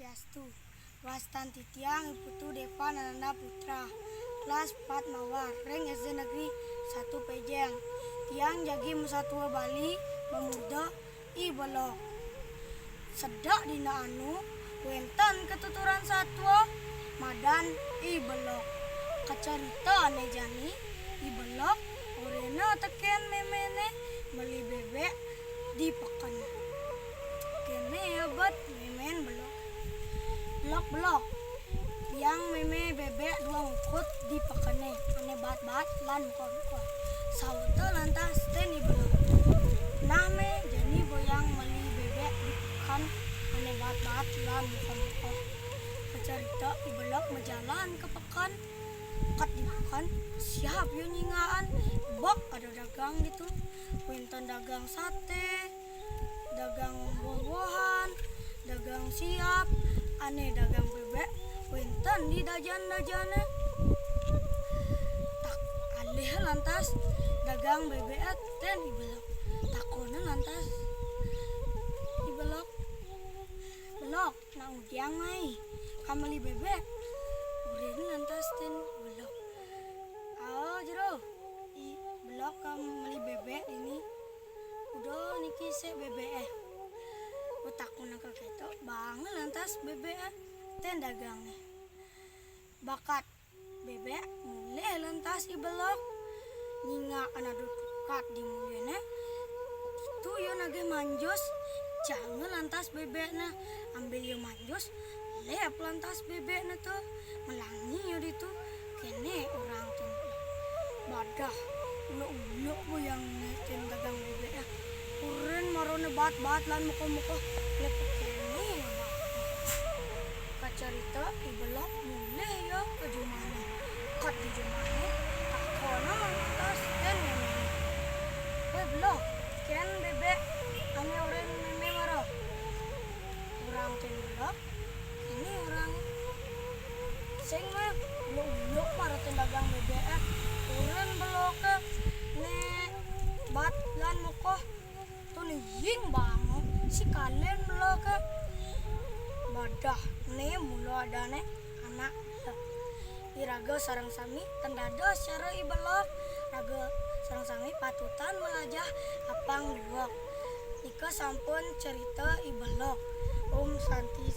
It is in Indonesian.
Swastiastu. Wastanti tiang Putu Deva Nanda Putra. Kelas 4 Mawar, Reng SD Negeri 1 Pejeng. Tiang jagi Musatua Bali, Memuda I Belok. Sedak dina anu, wenten ketuturan satwa, Madan I Belok. Kacarita ane jani I Belok, orena teken memene, beli bebek di pekan. Kene hebat memen belok. Belok-belok. Yang meme bebek dua ukut di pekane. Ane bat-bat lan muka-muka. Sauta lantas ten I Belok. Nah me jani boyang meli bebek di pekan. Ane bat-bat lan muka-muka. Kecarita I Belok menjalan ke pekan. Kat di pekan siap yo nyingaan. Bok ada dagang gitu. Wenten dagang sate, dagang buah-buahan, dagang siap, ane dagang bebek, wenten di dajan-dajana. Tak alih lantas dagang bebek ten I Belok. Takona lantas I Belok. Belok nang udiang ai kameli bebek. Urin lantas ten I Belok. Ah jero I Belok kameli bebek ini. Udah niki se bebek utakuna ke keto banget lantas bebek ten dagang nih bakat bebek mulai lantas I Belok nyinga ana dukat di mulene itu yo nage manjos jangan lantas bebeknya ambil yo manjos lep lantas bebeknya tuh melangi yo ditu kene orang ten badah ulo bu yang ten dagang bebek Uren marone bat-bat lan muka-muka lepek kene kacarita I Belok mulai ya ke jumane kat di jumane takona lantas ten meme Belok ken bebek ane orang meme maro orang ten Belok ini orang sing mah ulo maro ten dagang bebek uren Belok ne bat lan muka tuh ying banget si kalian Belok badah nih mulu ada nih anak iraga sarang sami tendada secara I Belok raga sarang sami patutan melajah apang Belok ika sampun cerita I Belok Santi